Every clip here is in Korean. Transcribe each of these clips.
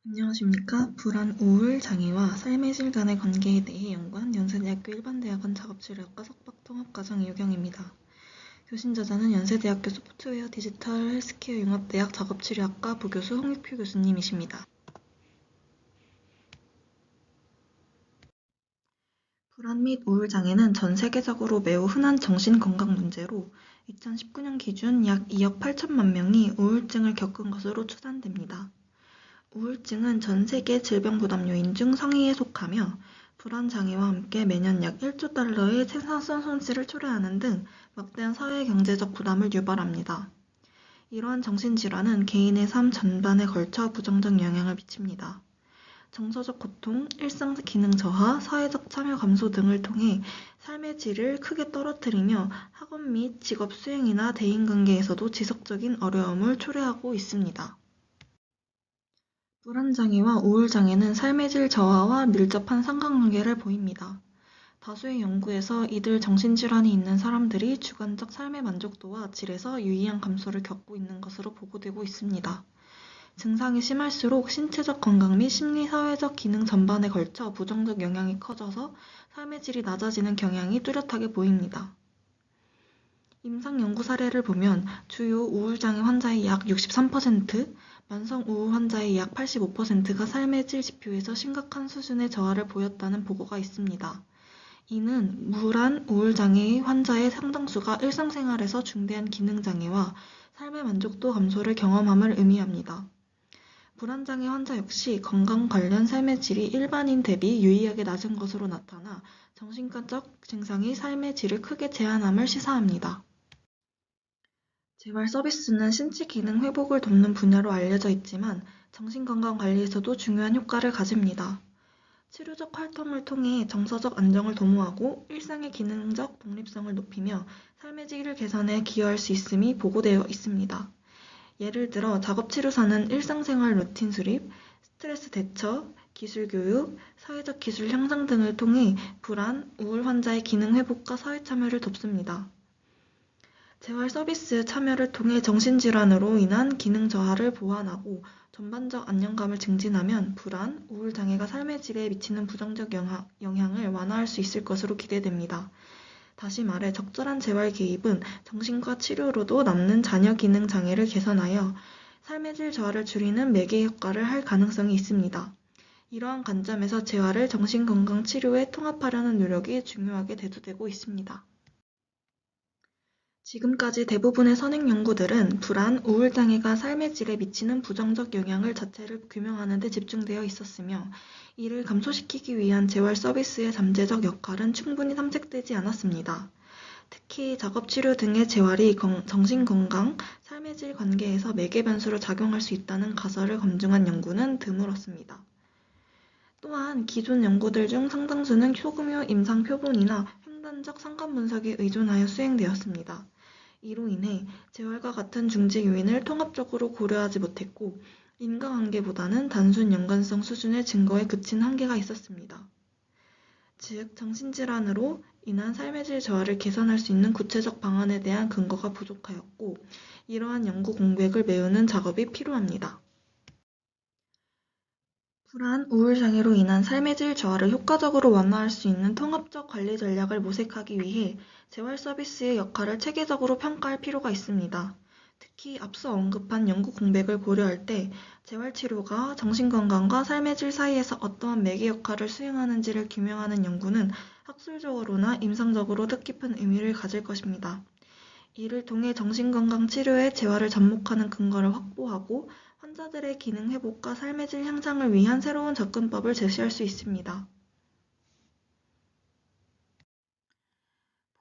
안녕하십니까. 불안, 우울, 장애와 삶의 질 간의 관계에 대해 연구한 연세대학교 일반대학원 작업치료학과 석박통합과정 이유경입니다. 교신 저자는 연세대학교 소프트웨어 디지털 헬스케어 융합대학 작업치료학과 부교수 홍익표 교수님이십니다. 불안 및 우울 장애는 전 세계적으로 매우 흔한 정신건강 문제로 2019년 기준 약 2억 8천만 명이 우울증을 겪은 것으로 추산됩니다. 우울증은 전 세계 질병부담 요인 중 상위에 속하며 불안장애와 함께 매년 약 1조 달러의 생산성 손실을 초래하는 등 막대한 사회 경제적 부담을 유발합니다. 이러한 정신질환은 개인의 삶 전반에 걸쳐 부정적 영향을 미칩니다. 정서적 고통, 일상 기능 저하, 사회적 참여 감소 등을 통해 삶의 질을 크게 떨어뜨리며 학업 및 직업 수행이나 대인관계에서도 지속적인 어려움을 초래하고 있습니다. 불안장애와 우울장애는 삶의 질 저하와 밀접한 상관관계를 보입니다. 다수의 연구에서 이들 정신질환이 있는 사람들이 주관적 삶의 만족도와 질에서 유의한 감소를 겪고 있는 것으로 보고되고 있습니다. 증상이 심할수록 신체적 건강 및 심리 사회적 기능 전반에 걸쳐 부정적 영향이 커져서 삶의 질이 낮아지는 경향이 뚜렷하게 보입니다. 임상 연구 사례를 보면 주요 우울장애 환자의 약 63%, 만성 우울 환자의 약 85%가 삶의 질 지표에서 심각한 수준의 저하를 보였다는 보고가 있습니다. 이는 불안, 우울장애 환자의 상당수가 일상생활에서 중대한 기능장애와 삶의 만족도 감소를 경험함을 의미합니다. 불안장애 환자 역시 건강 관련 삶의 질이 일반인 대비 유의하게 낮은 것으로 나타나 정신과적 증상이 삶의 질을 크게 제한함을 시사합니다. 재활 서비스는 신체 기능 회복을 돕는 분야로 알려져 있지만 정신건강 관리에서도 중요한 효과를 가집니다. 치료적 활동을 통해 정서적 안정을 도모하고 일상의 기능적 독립성을 높이며 삶의 질을 개선에 기여할 수 있음이 보고되어 있습니다. 예를 들어 작업치료사는 일상생활 루틴 수립, 스트레스 대처, 기술 교육, 사회적 기술 향상 등을 통해 불안, 우울 환자의 기능 회복과 사회 참여를 돕습니다. 재활 서비스 참여를 통해 정신질환으로 인한 기능 저하를 보완하고 전반적 안정감을 증진하면 불안, 우울 장애가 삶의 질에 미치는 부정적 영향을 완화할 수 있을 것으로 기대됩니다. 다시 말해 적절한 재활 개입은 정신과 치료로도 남는 잔여 기능 장애를 개선하여 삶의 질 저하를 줄이는 매개 효과를 할 가능성이 있습니다. 이러한 관점에서 재활을 정신건강 치료에 통합하려는 노력이 중요하게 대두되고 있습니다. 지금까지 대부분의 선행 연구들은 불안, 우울장애가 삶의 질에 미치는 부정적 영향을 자체를 규명하는 데 집중되어 있었으며 이를 감소시키기 위한 재활 서비스의 잠재적 역할은 충분히 탐색되지 않았습니다. 특히 작업치료 등의 재활이 정신건강, 삶의 질 관계에서 매개 변수로 작용할 수 있다는 가설을 검증한 연구는 드물었습니다. 또한 기존 연구들 중 상당수는 소규모 임상 표본이나 횡단적 상관 분석에 의존하여 수행되었습니다. 이로 인해 재활과 같은 중지 요인을 통합적으로 고려하지 못했고 인과관계보다는 단순 연관성 수준의 증거에 그친 한계가 있었습니다. 즉 정신질환으로 인한 삶의 질 저하를 개선할 수 있는 구체적 방안에 대한 근거가 부족하였고 이러한 연구 공백을 메우는 작업이 필요합니다. 불안, 우울 장애로 인한 삶의 질 저하를 효과적으로 완화할 수 있는 통합적 관리 전략을 모색하기 위해 재활 서비스의 역할을 체계적으로 평가할 필요가 있습니다. 특히 앞서 언급한 연구 공백을 고려할 때 재활 치료가 정신건강과 삶의 질 사이에서 어떠한 매개 역할을 수행하는지를 규명하는 연구는 학술적으로나 임상적으로 뜻깊은 의미를 가질 것입니다. 이를 통해 정신건강 치료에 재활을 접목하는 근거를 확보하고 환자들의 기능 회복과 삶의 질 향상을 위한 새로운 접근법을 제시할 수 있습니다.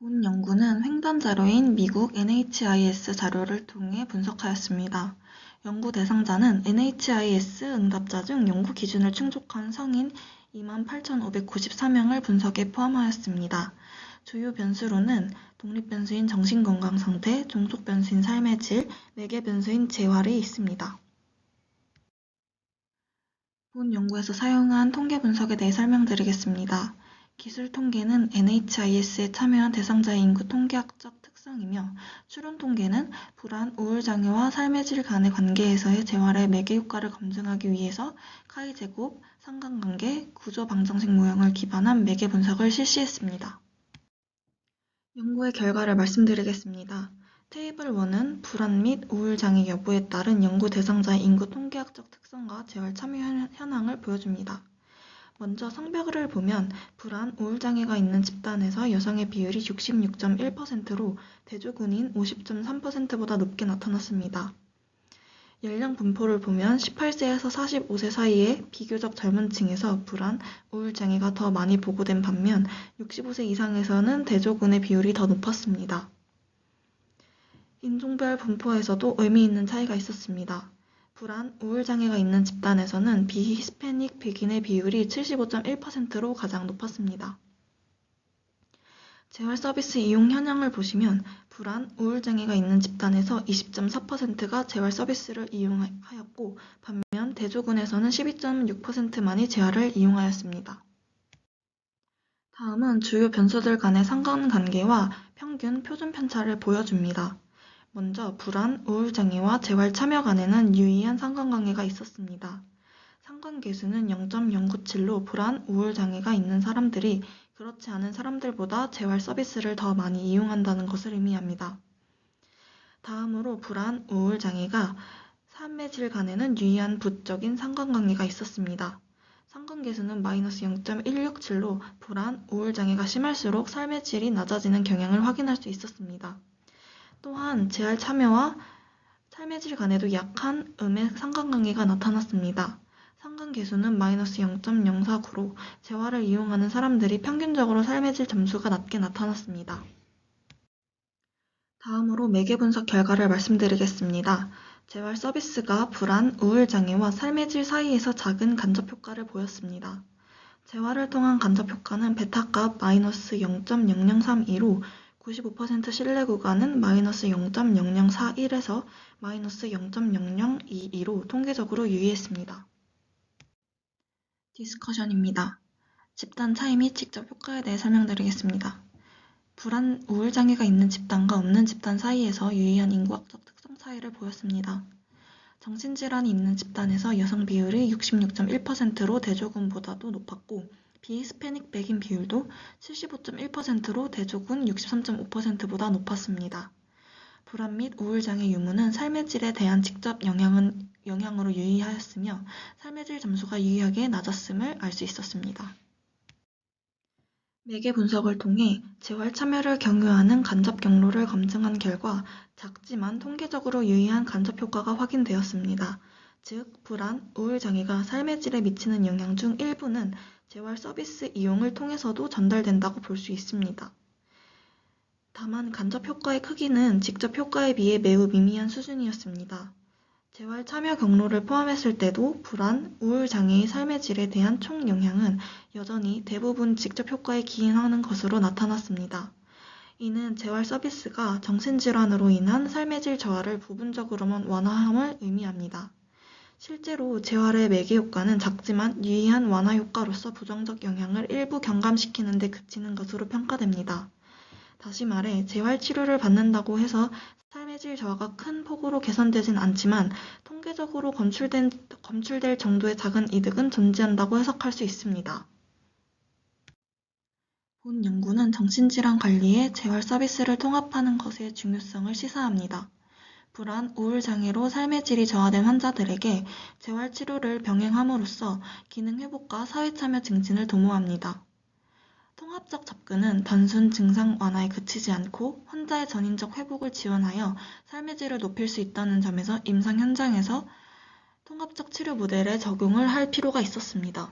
본 연구는 횡단 자료인 미국 NHIS 자료를 통해 분석하였습니다. 연구 대상자는 NHIS 응답자 중 연구 기준을 충족한 성인 28,594명을 분석에 포함하였습니다. 주요 변수로는 독립 변수인 정신건강 상태, 종속 변수인 삶의 질, 매개 변수인 재활이 있습니다. 본 연구에서 사용한 통계 분석에 대해 설명드리겠습니다. 기술 통계는 NHIS에 참여한 대상자의 인구 통계학적 특성이며 추론 통계는 불안, 우울 장애와 삶의 질 간의 관계에서의 재활의 매개 효과를 검증하기 위해서 카이 제곱, 상관관계, 구조 방정식 모형을 기반한 매개 분석을 실시했습니다. 연구의 결과를 말씀드리겠습니다. 테이블 1은 불안 및 우울 장애 여부에 따른 연구 대상자의 인구 통계학적 특성과 재활 참여 현황을 보여줍니다. 먼저 성별을 보면 불안, 우울 장애가 있는 집단에서 여성의 비율이 66.1%로 대조군인 50.3%보다 높게 나타났습니다. 연령 분포를 보면 18세에서 45세 사이의 비교적 젊은 층에서 불안, 우울 장애가 더 많이 보고된 반면 65세 이상에서는 대조군의 비율이 더 높았습니다. 인종별 분포에서도 의미 있는 차이가 있었습니다. 불안, 우울 장애가 있는 집단에서는 비히스패닉 백인의 비율이 75.1%로 가장 높았습니다. 재활 서비스 이용 현황을 보시면 불안, 우울 장애가 있는 집단에서 20.4%가 재활 서비스를 이용하였고 반면 대조군에서는 12.6%만이 재활을 이용하였습니다. 다음은 주요 변수들 간의 상관관계와 평균 표준 편차를 보여줍니다. 먼저 불안, 우울 장애와 재활 참여 간에는 유의한 상관관계가 있었습니다. 상관계수는 0.097로 불안, 우울 장애가 있는 사람들이 그렇지 않은 사람들보다 재활 서비스를 더 많이 이용한다는 것을 의미합니다. 다음으로 불안, 우울 장애가 삶의 질 간에는 유의한 부적인 상관관계가 있었습니다. 상관계수는 마이너스 0.167로 불안, 우울 장애가 심할수록 삶의 질이 낮아지는 경향을 확인할 수 있었습니다. 또한 재활 참여와 삶의 질 간에도 약한 음의 상관관계가 나타났습니다. 상관계수는 마이너스 0.049로 재활을 이용하는 사람들이 평균적으로 삶의 질 점수가 낮게 나타났습니다. 다음으로 매개 분석 결과를 말씀드리겠습니다. 재활 서비스가 불안, 우울 장애와 삶의 질 사이에서 작은 간접 효과를 보였습니다. 재활을 통한 간접 효과는 베타값 마이너스 0.0032로 95% 신뢰 구간은 마이너스 0.0041에서 마이너스 0.0022로 통계적으로 유의했습니다. 디스커션입니다. 집단 차이 및 직접 효과에 대해 설명드리겠습니다. 불안, 우울 장애가 있는 집단과 없는 집단 사이에서 유의한 인구학적 특성 차이를 보였습니다. 정신질환이 있는 집단에서 여성 비율이 66.1%로 대조군보다도 높았고 비히스패닉 백인 비율도 75.1%로 대조군 63.5%보다 높았습니다. 불안 및 우울 장애 유무는 삶의 질에 대한 직접 영향으로 유의하였으며 삶의 질 점수가 유의하게 낮았음을 알 수 있었습니다. 매개 분석을 통해 재활 참여를 경유하는 간접 경로를 검증한 결과 작지만 통계적으로 유의한 간접 효과가 확인되었습니다. 즉, 불안, 우울 장애가 삶의 질에 미치는 영향 중 일부는 재활 서비스 이용을 통해서도 전달된다고 볼 수 있습니다. 다만 간접 효과의 크기는 직접 효과에 비해 매우 미미한 수준이었습니다. 재활 참여 경로를 포함했을 때도 불안, 우울 장애의 삶의 질에 대한 총 영향은 여전히 대부분 직접 효과에 기인하는 것으로 나타났습니다. 이는 재활 서비스가 정신질환으로 인한 삶의 질 저하를 부분적으로만 완화함을 의미합니다. 실제로 재활의 매개 효과는 작지만 유의한 완화 효과로서 부정적 영향을 일부 경감시키는 데 그치는 것으로 평가됩니다. 다시 말해 재활 치료를 받는다고 해서 삶의 질 저하가 큰 폭으로 개선되진 않지만 통계적으로 검출될 정도의 작은 이득은 존재한다고 해석할 수 있습니다. 본 연구는 정신질환 관리에 재활 서비스를 통합하는 것의 중요성을 시사합니다. 불안, 우울 장애로 삶의 질이 저하된 환자들에게 재활 치료를 병행함으로써 기능 회복과 사회 참여 증진을 도모합니다. 통합적 접근은 단순 증상 완화에 그치지 않고 환자의 전인적 회복을 지원하여 삶의 질을 높일 수 있다는 점에서 임상 현장에서 통합적 치료 모델에 적용을 할 필요가 있었습니다.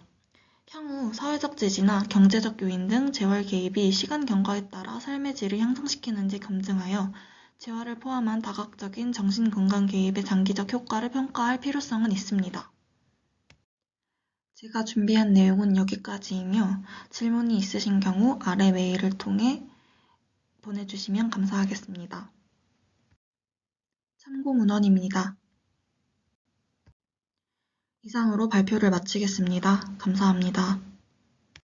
향후 사회적 지지나 경제적 요인 등 재활 개입이 시간 경과에 따라 삶의 질을 향상시키는지 검증하여 재활을 포함한 다각적인 정신건강 개입의 장기적 효과를 평가할 필요성은 있습니다. 제가 준비한 내용은 여기까지이며 질문이 있으신 경우 아래 메일을 통해 보내주시면 감사하겠습니다. 참고 문헌입니다. 이상으로 발표를 마치겠습니다. 감사합니다.